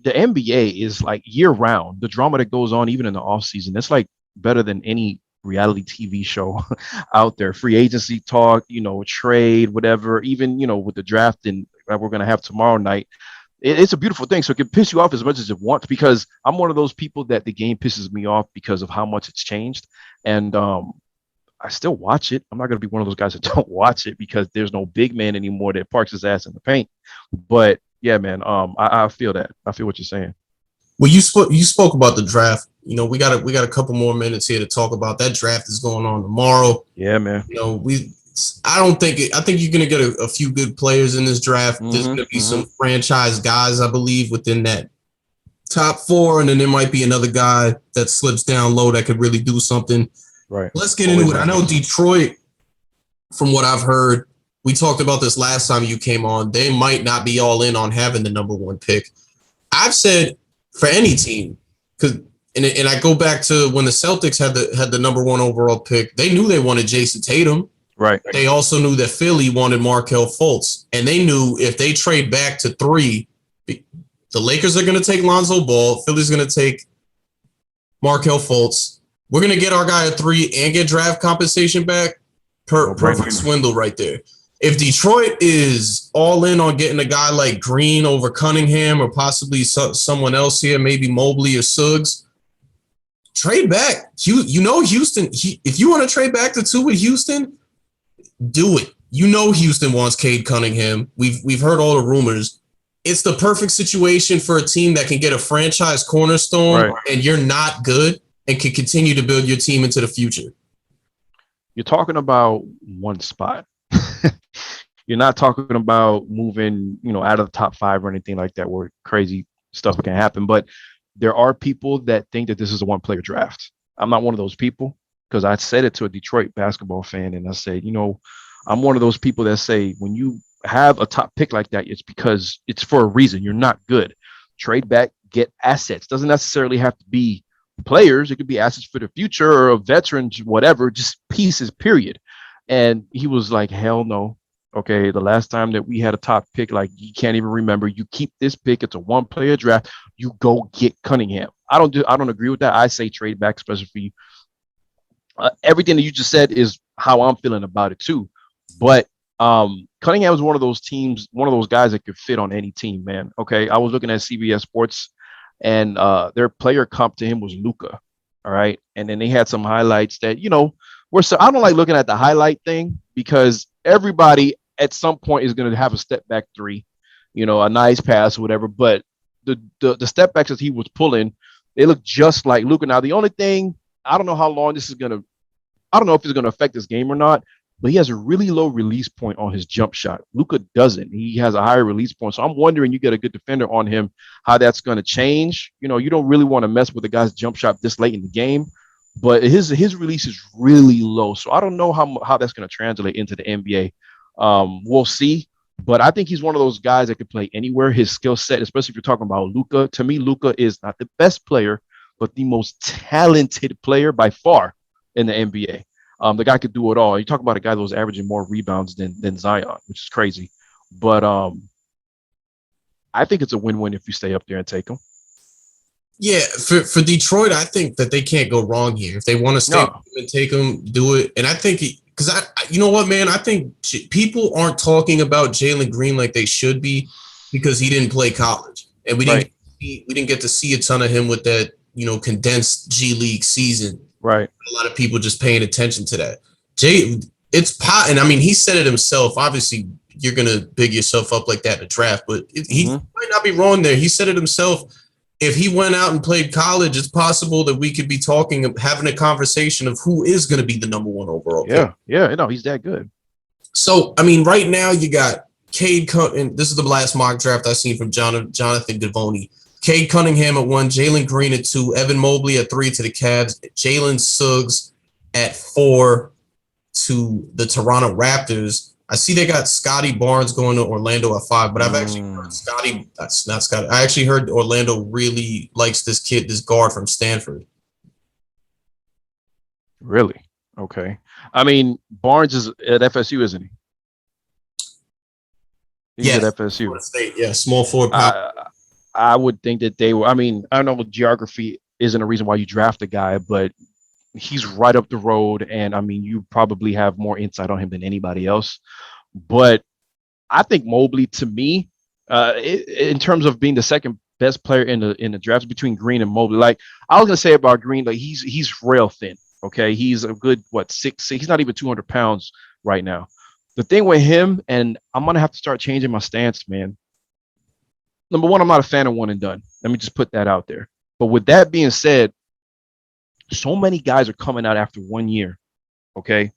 the NBA is like year round. The drama that goes on even in the off season, it's like better than any reality TV show out there. Free agency talk, trade, whatever, even, with the draft that we're going to have tomorrow night. It's a beautiful thing. So it can piss you off as much as it wants, because I'm one of those people that the game pisses me off because of how much it's changed. And I still watch it. I'm not going to be one of those guys that don't watch it because there's no big man anymore that parks his ass in the paint. But yeah, man, I feel that. I feel what you're saying. Well, you spoke about the draft. We got a couple more minutes here to talk about that. Draft is going on tomorrow. Yeah, man. I think you're gonna get a few good players in this draft. There's gonna be some franchise guys, I believe, within that top 4, and then there might be another guy that slips down low that could really do something. Right. Let's get into it. I know Detroit, from what I've heard, we talked about this last time you came on. They might not be all in on having the number 1 pick. I've said for any team, and I go back to when the Celtics had the number 1 overall pick. They knew they wanted Jason Tatum. Right. They also knew that Philly wanted Markelle Fultz, and they knew if they trade back to 3, the Lakers are going to take Lonzo Ball. Philly's going to take Markelle Fultz. We're going to get our guy at 3 and get draft compensation back. Perfect swindle right there. If Detroit is all in on getting a guy like Green over Cunningham or possibly someone else here, maybe Mobley or Suggs, trade back. Houston, if you want to trade back to 2 with Houston, do it. Houston wants Cade Cunningham. We've heard all the rumors. It's the perfect situation for a team that can get a franchise cornerstone and you're not good and can continue to build your team into the future. You're talking about one spot. You're not talking about moving, out of the top 5 or anything like that where crazy stuff can happen. But there are people that think that this is a 1-player draft. I'm not one of those people, because I said it to a Detroit basketball fan. And I said, I'm one of those people that say when you have a top pick like that, it's because it's for a reason. You're not good. Trade back, get assets. Doesn't necessarily have to be players. It could be assets for the future or veterans, whatever, just pieces, period. And he was like, hell no. Okay, the last time that we had a top pick, like you can't even remember. You keep this pick. It's a 1-player draft. You go get Cunningham. I don't agree with that. I say trade back, especially for you. Everything that you just said is how I'm feeling about it too. But Cunningham is one of those teams, one of those guys that could fit on any team, man. Okay. I was looking at CBS Sports and their player comp to him was Luka. All right. And then they had some highlights that, I don't like looking at the highlight thing because everybody at some point is going to have a step back three, a nice pass or whatever. But the step backs that he was pulling, they look just like Luka. Now, the only thing, I don't know how long this is going to, I don't know if it's going to affect this game or not, but he has a really low release point on his jump shot. Luka doesn't. He has a higher release point. So I'm wondering, you get a good defender on him, how that's going to change. You don't really want to mess with a guy's jump shot this late in the game, but his release is really low. So I don't know how that's going to translate into the NBA. We'll see. But I think he's one of those guys that could play anywhere. His skill set, especially if you're talking about Luka, to me, Luka is not the best player, but the most talented player by far in the NBA. The guy could do it all. You talk about a guy that was averaging more rebounds than Zion, which is crazy. But I think it's a win-win if you stay up there and take him. Yeah, for Detroit, I think that they can't go wrong here. If they want to stay and take him, do it. And I think because you know what, man, I think people aren't talking about Jalen Green like they should be because he didn't play college, and we didn't get to see a ton of him with that condensed G League season. Right. A lot of people just paying attention to that. It's pot, and I mean, he said it himself. Obviously, you're gonna big yourself up like that in the draft, but he might not be wrong there. He said it himself. If he went out and played college, it's possible that we could be having a conversation of who is going to be the number one overall pick. Yeah, he's that good. So, I mean, right now you got Cade Cunningham. This is the last mock draft I've seen from Jonathan Givony. Cade Cunningham at 1, Jalen Green at 2, Evan Mobley at 3 to the Cavs, Jalen Suggs at 4 to the Toronto Raptors. I see they got Scotty Barnes going to Orlando at 5, but I've actually heard that's not Scotty. I actually heard Orlando really likes this kid, this guard from Stanford. Really? Okay. I mean, Barnes is at FSU, isn't he? He's at FSU. State, yeah, small forward. I would think that they were. I mean, I don't know, geography isn't a reason why you draft a guy, but he's right up the road. And I mean, you probably have more insight on him than anybody else. But I think Mobley, to me, in terms of being the second best player in the drafts between Green and Mobley, like I was gonna say about Green, like he's rail thin. Okay, he's a good 6'6". He's not even 200 pounds right now. The thing with him, and I'm gonna have to start changing my stance, man. Number one, I'm not a fan of one and done. Let me just put that out there. But with that being said, so many guys are coming out after 1 year, okay,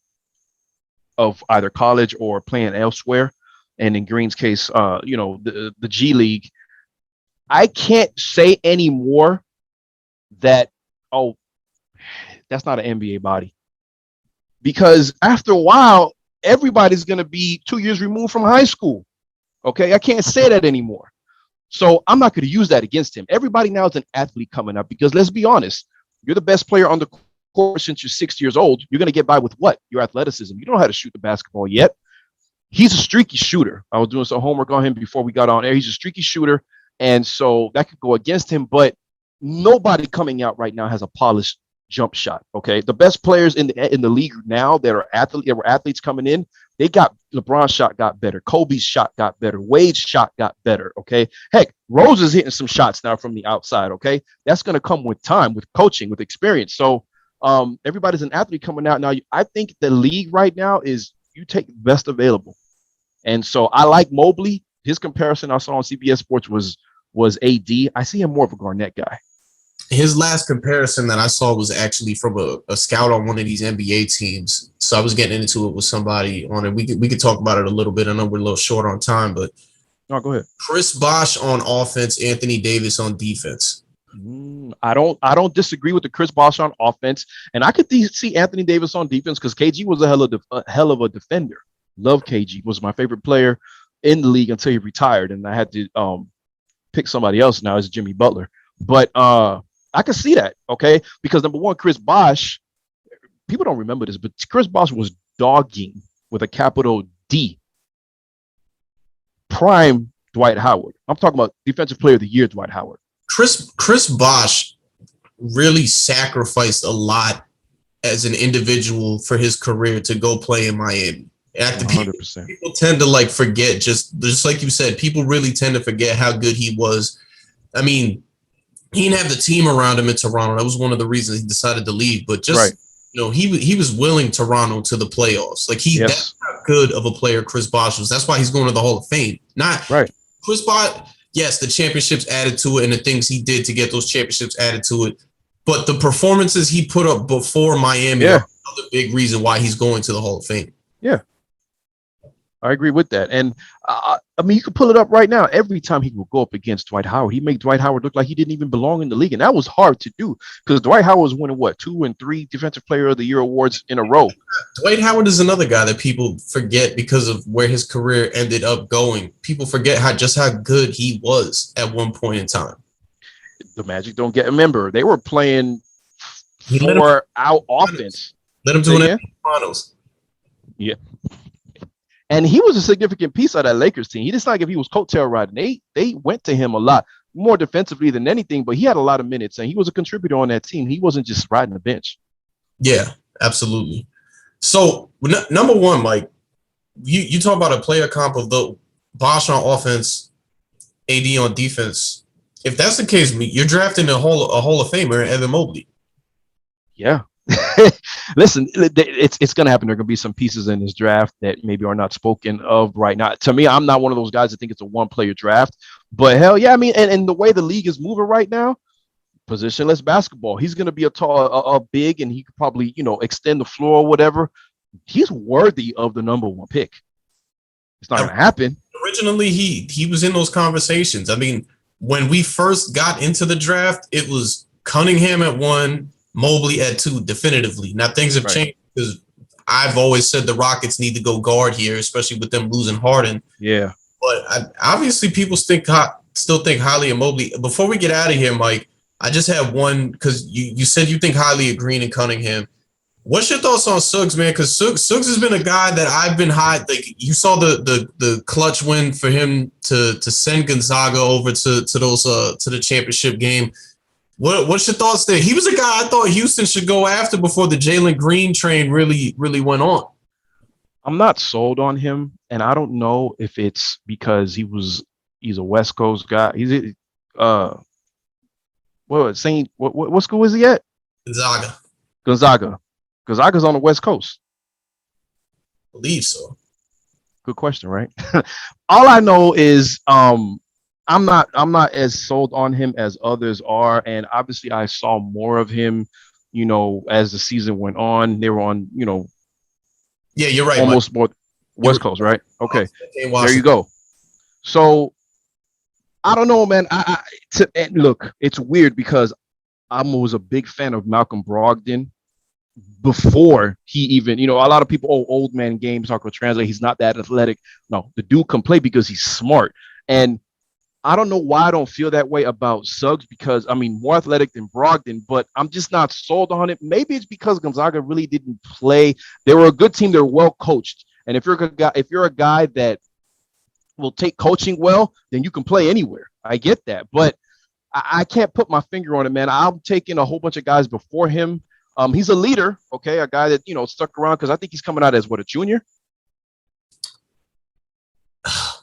of either college or playing elsewhere. And in Green's case, the G League. I can't say anymore that, that's not an NBA body. Because after a while, everybody's going to be 2 years removed from high school. Okay, I can't say that anymore. So I'm not going to use that against him. Everybody now is an athlete coming up because let's be honest, you're the best player on the court since you're 6 years old. You're going to get by with what? Your athleticism. You don't know how to shoot the basketball yet. He's a streaky shooter. I was doing some homework on him before we got on air. He's a streaky shooter. And so that could go against him, but nobody coming out right now has a polished jump shot. Okay. The best players in the league now that were athletes coming in, they got LeBron's shot got better. Kobe's shot got better. Wade's shot got better. Okay. Heck, Rose is hitting some shots now from the outside. Okay. That's going to come with time, with coaching, with experience. So everybody's an athlete coming out now. I think the league right now is you take the best available. And so I like Mobley. His comparison I saw on CBS Sports was AD. I see him more of a Garnett guy. His last comparison that I saw was actually from a scout on one of these NBA teams. So I was getting into it with somebody on it. We could talk about it a little bit. I know we're a little short on time, but go ahead. Chris Bosh on offense, Anthony Davis on defense. I don't disagree with the Chris Bosh on offense, and I could see Anthony Davis on defense because KG was a hell of a defender. Love KG, was my favorite player in the league until he retired, and I had to pick somebody else now as Jimmy Butler. But I could see that, okay? Because number one, Chris Bosh, people don't remember this, but Chris Bosh was dogging with a capital D. Prime Dwight Howard. I'm talking about Defensive Player of the Year, Dwight Howard. Chris Bosh really sacrificed a lot as an individual for his career to go play in Miami. 100%. People tend to like forget, just like you said, people really tend to forget how good he was. I mean, he didn't have the team around him in Toronto. That was one of the reasons he decided to leave. But just he was willing Toronto to the playoffs. Like that's how good of a player Chris Bosh was. That's why he's going to the Hall of Fame. Not Chris Bosh. Yes, the championships added to it, and the things he did to get those championships added to it. But the performances he put up before Miami are another big reason why he's going to the Hall of Fame. Yeah. I agree with that. And I mean, you can pull it up right now. Every time he would go up against Dwight Howard, he made Dwight Howard look like he didn't even belong in the league. And that was hard to do because Dwight Howard was winning 2 and 3 Defensive Player of the Year awards in a row. Dwight Howard is another guy that people forget because of where his career ended up going. People forget how good he was at one point in time. The Magic don't get, remember, they were playing out offense. Let him do an finals. Yeah. And he was a significant piece of that Lakers team. He just like if he was coattail riding. They went to him a lot more defensively than anything, but he had a lot of minutes and he was a contributor on that team. He wasn't just riding the bench. Yeah, absolutely. So number one, Mike, you talk about a player comp of the Bosh on offense, AD on defense. If that's the case, you're drafting a Hall of Famer, Evan Mobley. Yeah. Listen, it's going to happen. There are going to be some pieces in this draft that maybe are not spoken of right now. To me, I'm not one of those guys that think it's a one-player draft. But hell yeah, I mean, and the way the league is moving right now, positionless basketball. He's going to be a big, and he could probably extend the floor or whatever. He's worthy of the number one pick. It's not going to happen. Originally, he was in those conversations. I mean, when we first got into the draft, it was Cunningham at 1. Mobley at 2, definitively. Now things have changed because I've always said the Rockets need to go guard here, especially with them losing Harden. Yeah. But obviously people still think highly of Mobley. Before we get out of here, Mike, I just have one because you said you think highly of Green and Cunningham. What's your thoughts on Suggs, man? Because Suggs has been a guy that I've been high. Like you saw the clutch win for him to send Gonzaga over to the championship game. What's your thoughts there? He was a guy I thought Houston should go after before the Jalen Green train really went on. I'm not sold on him, and I don't know if it's because he's a West Coast guy. He's what school is he at? Gonzaga. Gonzaga's on the West Coast. I believe so. Good question, right? All I know is I'm not as sold on him as others are, and obviously I saw more of him, as the season went on. They were on, yeah, you're right, almost more West Coast, right? Okay, there you go. So I don't know, man. Look, it's weird because I was a big fan of Malcolm Brogdon before he even, a lot of people, old man games are going to translate. He's not that athletic. No, the dude can play because he's smart. And I don't know why I don't feel that way about Suggs because, more athletic than Brogdon, but I'm just not sold on it. Maybe it's because Gonzaga really didn't play. They were a good team. They're well coached. And if you're a guy that will take coaching well, then you can play anywhere. I get that. But I can't put my finger on it, man. I'm taking a whole bunch of guys before him. He's a leader, okay, a guy that, stuck around because I think he's coming out as, a junior?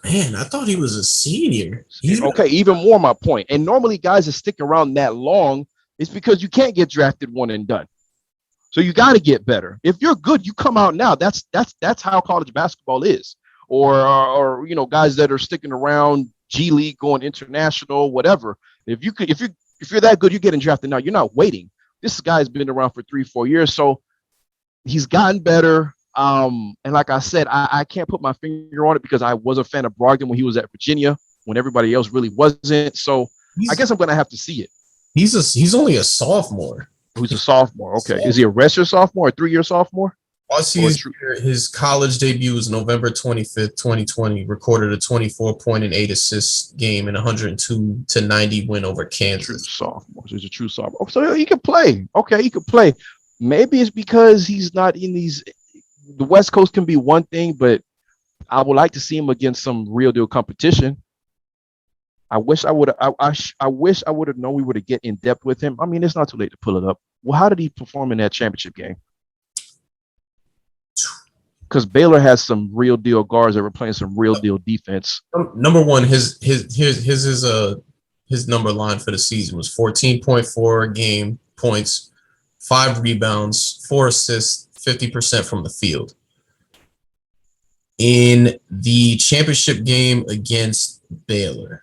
Man, I thought he was a senior. Okay, even more my point. And normally guys that stick around that long is because you can't get drafted one and done. So you got to get better. If you're good, you come out now. That's how college basketball is. Or guys that are sticking around G League, going international, whatever. If you're that good, you're getting drafted now. You're not waiting. This guy's been around for 3-4 years, so he's gotten better. And like I said, I can't put my finger on it because I was a fan of Brogdon when he was at Virginia, when everybody else really wasn't. So I guess I'm going to have to see it. He's only a sophomore. Who's a sophomore? Okay. Is he a redshirt sophomore, a 3-year sophomore? All I see is his college debut was November 25th, 2020, recorded a 24-point and 8 assist game in a 102-90 win over Kansas. True sophomore. So he's a true sophomore. So he could play. Okay, he could play. Maybe it's because he's not in these. The West Coast can be one thing, but I would like to see him against some real deal competition. I wish I would have known we would have get in depth with him. It's not too late to pull it up. Well, how did he perform in that championship game? because Baylor has some real deal guards that were playing some real deal defense. Number one, his number line for the season was 14.4 game points, 5 rebounds, 4 assists, 50% from the field. In the championship game against Baylor,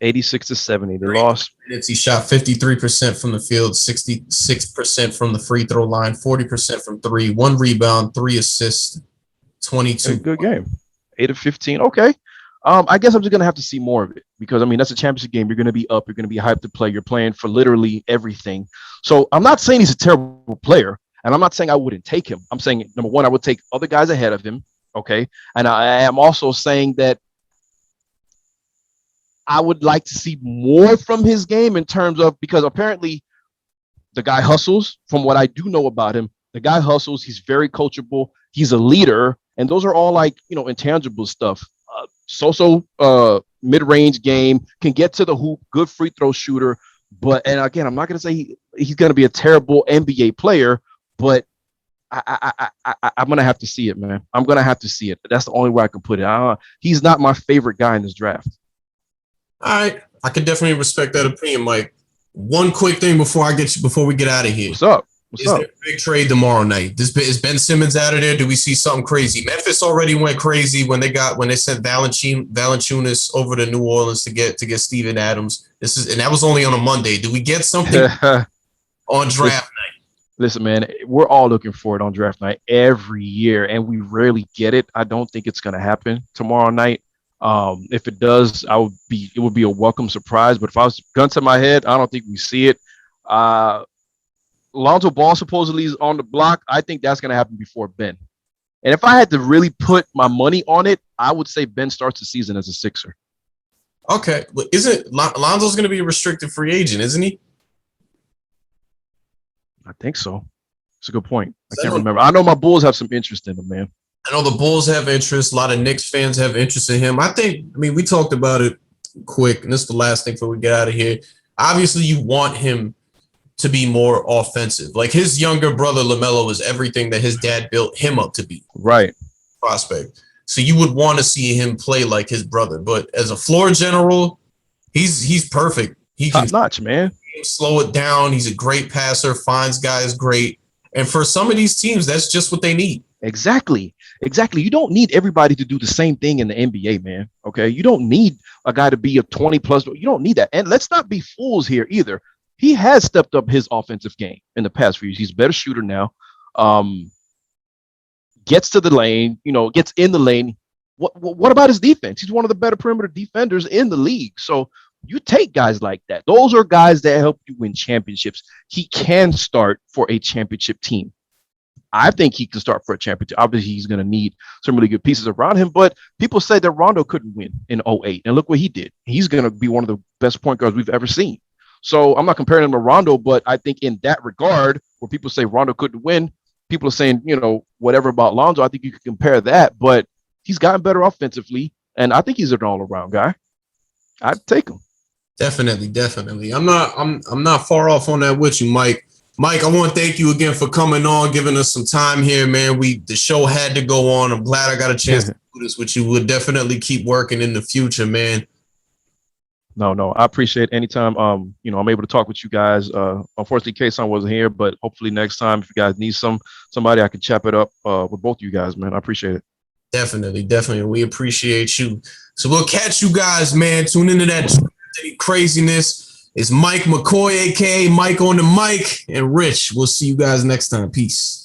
86-70, they lost. He shot 53% from the field, 66% from the free throw line, 40% from 3, 1 rebound, 3 assists, 22. Good game. 8 of 15. Okay. I guess I'm just gonna have to see more of it because I mean that's a championship game. You're gonna be up. You're gonna be hyped to play. You're playing for literally everything. So I'm not saying he's a terrible player, and I'm not saying I wouldn't take him. I'm saying number one, I would take other guys ahead of him. Okay, and I am also saying that I would like to see more from his game in terms of because apparently the guy hustles. From what I do know about him, the guy hustles. He's very coachable. He's a leader, and those are all like intangible stuff. Mid-range game, can get to the hoop, good free throw shooter. And again, I'm not going to say he's going to be a terrible NBA player, but I'm going to have to see it, man. I'm going to have to see it. That's the only way I can put it. He's not my favorite guy in this draft. All right. I can definitely respect that opinion, Mike. One quick thing before we get out of here. What's up? Is there a big trade tomorrow night? Is Ben Simmons out of there? Do we see something crazy? Memphis already went crazy when they sent Valanciunas over to New Orleans to get Steven Adams. And that was only on a Monday. Do we get something on draft night? Listen, man, we're all looking for it on draft night every year, and we rarely get it. I don't think it's going to happen tomorrow night. If it does, it would be a welcome surprise. But if I was gun to my head, I don't think we see it. Lonzo Ball supposedly is on the block. I think that's going to happen before Ben. And if I had to really put my money on it, I would say Ben starts the season as a Sixer. Okay. Well, isn't Lonzo's going to be a restricted free agent, isn't he? I think so. It's a good point. I can't remember. I know my Bulls have some interest in him, man. I know the Bulls have interest. A lot of Knicks fans have interest in him. We talked about it quick, and this is the last thing before we get out of here. Obviously, you want him to be more offensive. Like his younger brother LaMelo is everything that his dad built him up to be. Right. Prospect. So you would want to see him play like his brother. But as a floor general, he's perfect. He top notch, man. Slow it down. He's a great passer, finds guys great. And for some of these teams, that's just what they need. Exactly. You don't need everybody to do the same thing in the NBA, man. Okay. You don't need a guy to be a 20 plus. You don't need that. And let's not be fools here either. He has stepped up his offensive game in the past few years. He's a better shooter now. Gets to the lane, gets in the lane. What about his defense? He's one of the better perimeter defenders in the league. So you take guys like that. Those are guys that help you win championships. He can start for a championship team. I think he can start for a championship. Obviously, he's going to need some really good pieces around him. But people say that Rondo couldn't win in 2008. And look what he did. He's going to be one of the best point guards we've ever seen. So I'm not comparing him to Rondo, but I think in that regard, where people say Rondo couldn't win, people are saying, whatever about Lonzo, I think you could compare that. But he's gotten better offensively, and I think he's an all-around guy. I'd take him. Definitely. I'm not far off on that with you, Mike. Mike, I want to thank you again for coming on, giving us some time here, man. The show had to go on. I'm glad I got a chance to do this with you. We'll definitely keep working in the future, man. No, I appreciate it anytime. I'm able to talk with you guys. Unfortunately, Kayson wasn't here, but hopefully next time, if you guys need somebody, I can chop it up with both of you guys, man. I appreciate it. Definitely. We appreciate you. So we'll catch you guys, man. Tune into that craziness. It's Mike McCoy, aka Mike on the mic, and Rich. We'll see you guys next time. Peace.